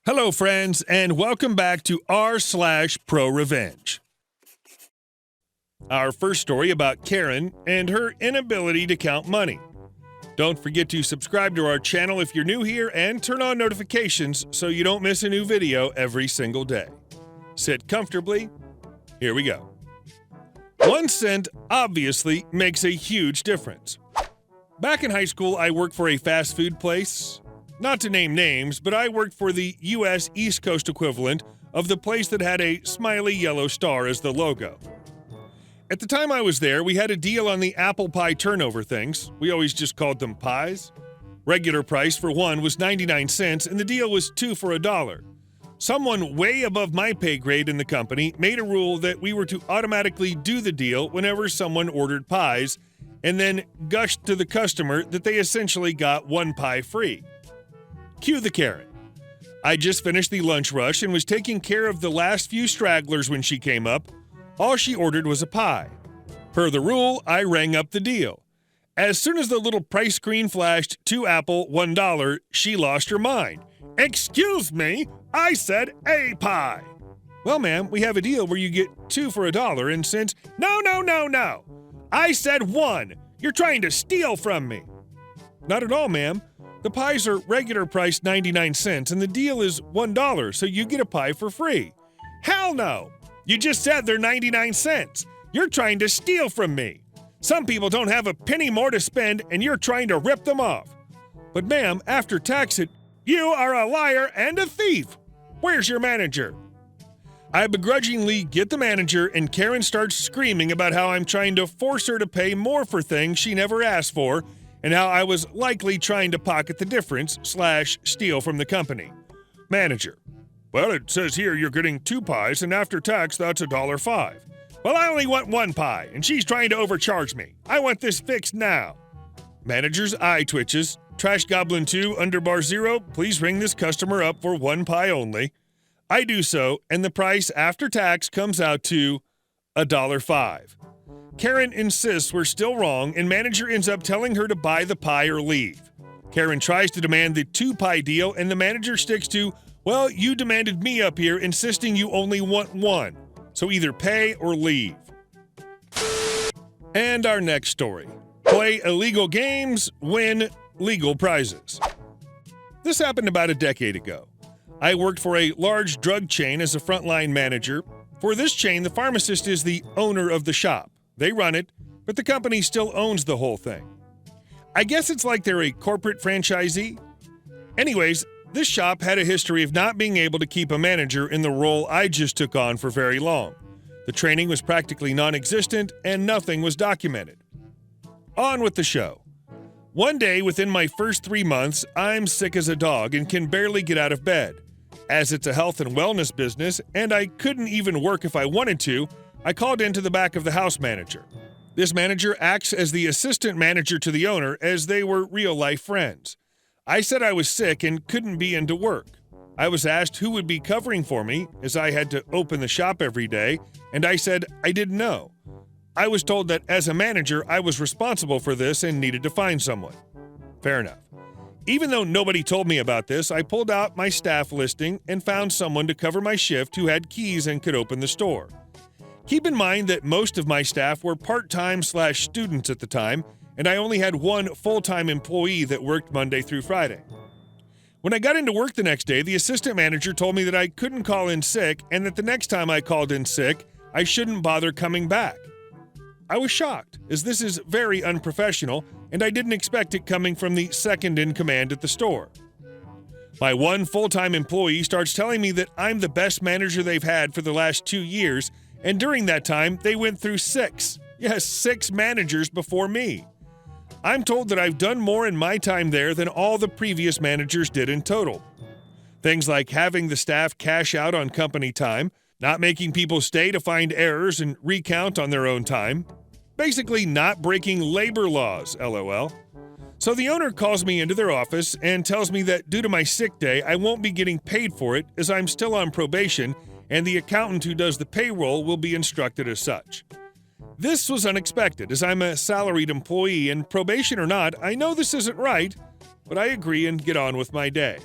Hello, friends, and welcome back to r/ProRevenge. Our first story about Karen and her inability to count money. Don't forget to subscribe to our channel if you're new here and turn on notifications so you don't miss a new video every single day. Sit comfortably. Here we go. 1 cent obviously makes a huge difference. Back in high school, I worked for a fast food place. Not to name names, but I worked for the U.S. East Coast equivalent of the place that had a smiley yellow star as the logo. At the time I was there, we had a deal on the apple pie turnover things. We always just called them pies. Regular price for one was 99 cents, and the deal was 2 for $1. Someone way above my pay grade in the company made a rule that we were to automatically do the deal whenever someone ordered pies, and then gushed to the customer that they essentially got 1 pie free. Cue the Karen. I just finished the lunch rush and was taking care of the last few stragglers when she came up. All she ordered was a pie. Per the rule, I rang up the deal. As soon as the little price screen flashed, 2 apple, $1, she lost her mind. "Excuse me, I said a pie." "Well, ma'am, we have a deal where you get 2 for $1, and since—" No. I said 1. You're trying to steal from me." "Not at all, ma'am. The pies are regular price 99 cents, and the deal is $1, so you get a pie for free." "Hell no! You just said they're 99 cents. You're trying to steal from me. Some people don't have a penny more to spend, and you're trying to rip them off." "But ma'am, after tax it—" "You are a liar and a thief. Where's your manager?" I begrudgingly get the manager, and Karen starts screaming about how I'm trying to force her to pay more for things she never asked for, and how I was likely trying to pocket the difference / steal from the company. Manager: "Well, it says here you're getting 2 pies, and after tax, that's $1.05. "Well, I only want 1 pie, and she's trying to overcharge me. I want this fixed now." Manager's eye twitches. "Trash Goblin 2, underbar 0, please ring this customer up for 1 pie only." I do so, and the price after tax comes out to $1.05. Karen insists we're still wrong, and manager ends up telling her to buy the pie or leave. Karen tries to demand the 2-pie deal, and the manager sticks to, "Well, you demanded me up here, insisting you only want 1, so either pay or leave." And our next story. Play illegal games, win legal prizes. This happened about a decade ago. I worked for a large drug chain as a frontline manager. For this chain, the pharmacist is the owner of the shop. They run it, but the company still owns the whole thing. I guess it's like they're a corporate franchisee. Anyways, this shop had a history of not being able to keep a manager in the role I just took on for very long. The training was practically non-existent, and nothing was documented. On with the show. One day within my first 3 months, I'm sick as a dog and can barely get out of bed. As it's a health and wellness business, and I couldn't even work if I wanted to, I called into the back of the house manager. This manager acts as the assistant manager to the owner, as they were real-life friends. I said I was sick and couldn't be into work. I was asked who would be covering for me, as I had to open the shop every day, and I said I didn't know. I was told that as a manager, I was responsible for this and needed to find someone. Fair enough. Even though nobody told me about this, I pulled out my staff listing and found someone to cover my shift who had keys and could open the store. Keep in mind that most of my staff were part-time / students at the time, and I only had 1 full-time employee that worked Monday through Friday. When I got into work the next day, the assistant manager told me that I couldn't call in sick and that the next time I called in sick, I shouldn't bother coming back. I was shocked, as this is very unprofessional, and I didn't expect it coming from the second in command at the store. My 1 full-time employee starts telling me that I'm the best manager they've had for the last 2 years, and during that time, they went through 6 managers before me. I'm told that I've done more in my time there than all the previous managers did in total. Things like having the staff cash out on company time, not making people stay to find errors and recount on their own time. Basically not breaking labor laws, LOL. So the owner calls me into their office and tells me that due to my sick day, I won't be getting paid for it as I'm still on probation, and the accountant who does the payroll will be instructed as such. This was unexpected, as I'm a salaried employee, and probation or not, I know this isn't right, but I agree and get on with my day.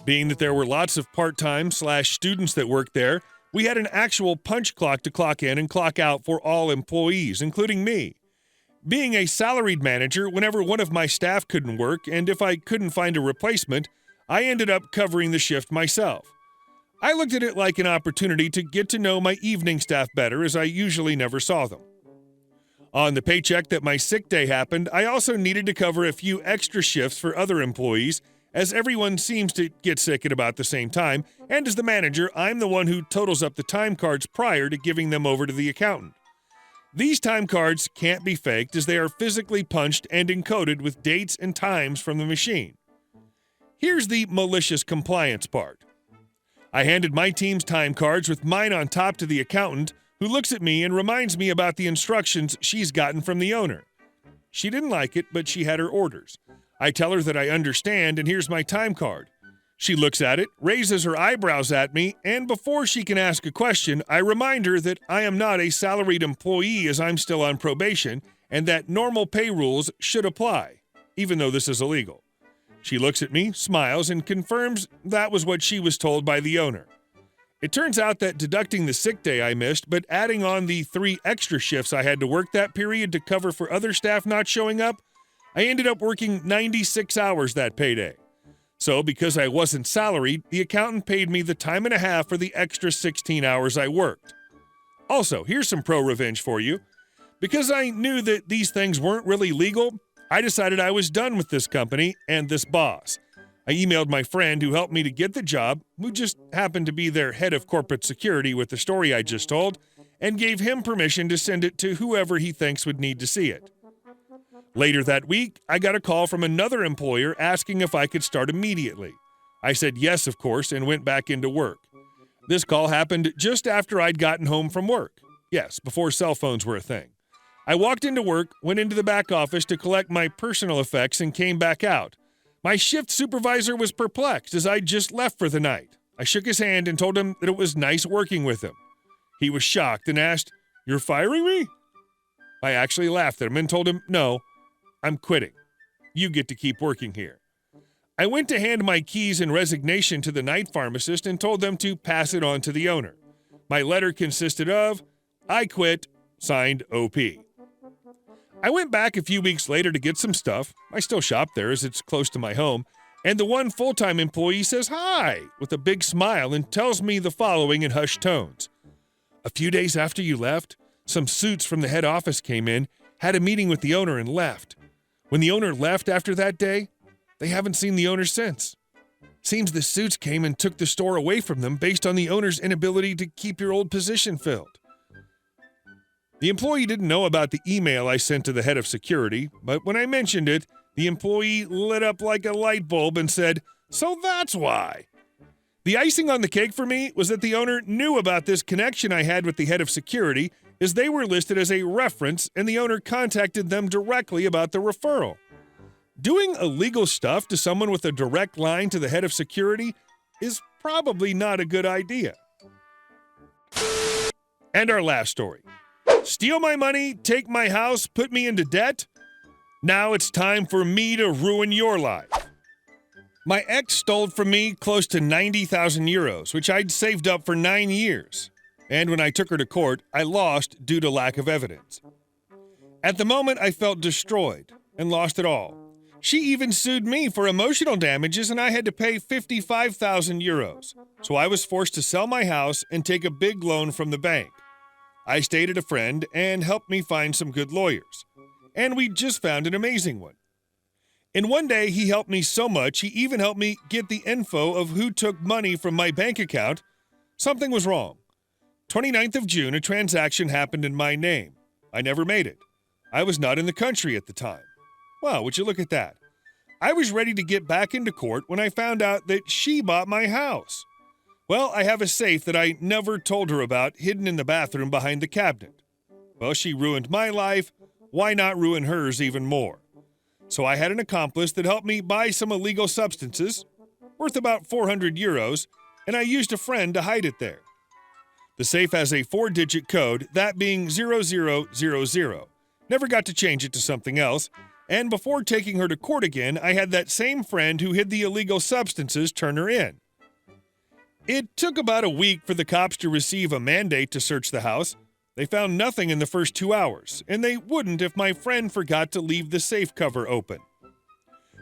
Being that there were lots of part-time/students that worked there, we had an actual punch clock to clock in and clock out for all employees, including me. Being a salaried manager, whenever one of my staff couldn't work, and if I couldn't find a replacement, I ended up covering the shift myself. I looked at it like an opportunity to get to know my evening staff better, as I usually never saw them. On the paycheck that my sick day happened, I also needed to cover a few extra shifts for other employees, as everyone seems to get sick at about the same time, and as the manager, I'm the one who totals up the time cards prior to giving them over to the accountant. These time cards can't be faked, as they are physically punched and encoded with dates and times from the machine. Here's the malicious compliance part. I handed my team's time cards with mine on top to the accountant, who looks at me and reminds me about the instructions she's gotten from the owner. She didn't like it, but she had her orders. I tell her that I understand, and here's my time card. She looks at it, raises her eyebrows at me, and before she can ask a question, I remind her that I am not a salaried employee, as I'm still on probation, and that normal pay rules should apply, even though this is illegal. She looks at me, smiles, and confirms that was what she was told by the owner. It turns out that deducting the sick day I missed, but adding on the 3 extra shifts I had to work that period to cover for other staff not showing up, I ended up working 96 hours that payday. So, because I wasn't salaried, the accountant paid me the time and a half for the extra 16 hours I worked. Also, here's some ProRevenge for you. Because I knew that these things weren't really legal, I decided I was done with this company and this boss. I emailed my friend who helped me to get the job, who just happened to be their head of corporate security with the story I just told, and gave him permission to send it to whoever he thinks would need to see it. Later that week, I got a call from another employer asking if I could start immediately. I said yes, of course, and went back into work. This call happened just after I'd gotten home from work. Yes, before cell phones were a thing. I walked into work, went into the back office to collect my personal effects, and came back out. My shift supervisor was perplexed as I'd just left for the night. I shook his hand and told him that it was nice working with him. He was shocked and asked, "You're firing me?" I actually laughed at him and told him, "No, I'm quitting. You get to keep working here." I went to hand my keys and resignation to the night pharmacist and told them to pass it on to the owner. My letter consisted of, "I quit, signed OP." I went back a few weeks later to get some stuff. I still shop there as it's close to my home. And the one full-time employee says hi with a big smile and tells me the following in hushed tones. "A few days after you left, some suits from the head office came in, had a meeting with the owner and left. When the owner left after that day, they haven't seen the owner since. Seems the suits came and took the store away from them based on the owner's inability to keep your old position filled." The employee didn't know about the email I sent to the head of security, but when I mentioned it, the employee lit up like a light bulb and said, "So that's why." The icing on the cake for me was that the owner knew about this connection I had with the head of security, as they were listed as a reference and the owner contacted them directly about the referral. Doing illegal stuff to someone with a direct line to the head of security is probably not a good idea. And our last story. Steal my money, take my house, put me into debt? Now it's time for me to ruin your life. My ex stole from me close to 90,000 euros, which I'd saved up for 9 years. And when I took her to court, I lost due to lack of evidence. At the moment, I felt destroyed and lost it all. She even sued me for emotional damages, and I had to pay 55,000 euros. So I was forced to sell my house and take a big loan from the bank. I stayed at a friend and helped me find some good lawyers. And we just found an amazing one. In one day, he helped me so much, he even helped me get the info of who took money from my bank account. Something was wrong. 29th of June, a transaction happened in my name. I never made it. I was not in the country at the time. Wow, would you look at that? I was ready to get back into court when I found out that she bought my house. Well, I have a safe that I never told her about hidden in the bathroom behind the cabinet. Well, she ruined my life. Why not ruin hers even more? So I had an accomplice that helped me buy some illegal substances, worth about 400 euros, and I used a friend to hide it there. The safe has a 4-digit code, that being 0000. Never got to change it to something else, And before taking her to court again, I had that same friend who hid the illegal substances turn her in. It took about a week for the cops to receive a mandate to search the house. They found nothing in the first 2 hours, and they wouldn't if my friend forgot to leave the safe cover open.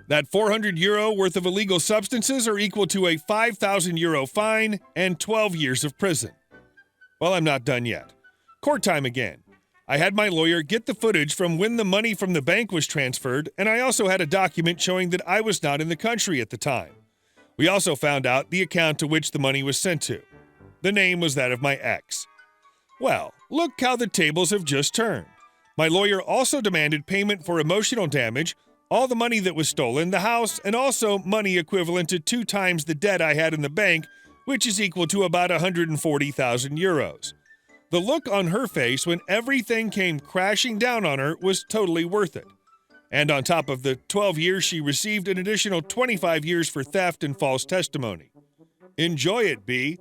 That €400 worth of illegal substances are equal to a €5,000 fine and 12 years of prison. Well, I'm not done yet. Court time again. I had my lawyer get the footage from when the money from the bank was transferred, and I also had a document showing that I was not in the country at the time. We also found out the account to which the money was sent to. The name was that of my ex. Well, look how the tables have just turned. My lawyer also demanded payment for emotional damage, all the money that was stolen, the house, and also money equivalent to 2 times the debt I had in the bank, which is equal to about €140,000. The look on her face when everything came crashing down on her was totally worth it. And on top of the 12 years, she received an additional 25 years for theft and false testimony. Enjoy it, B.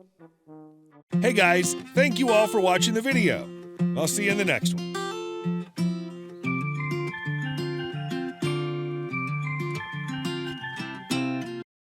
Hey guys, thank you all for watching the video. I'll see you in the next one.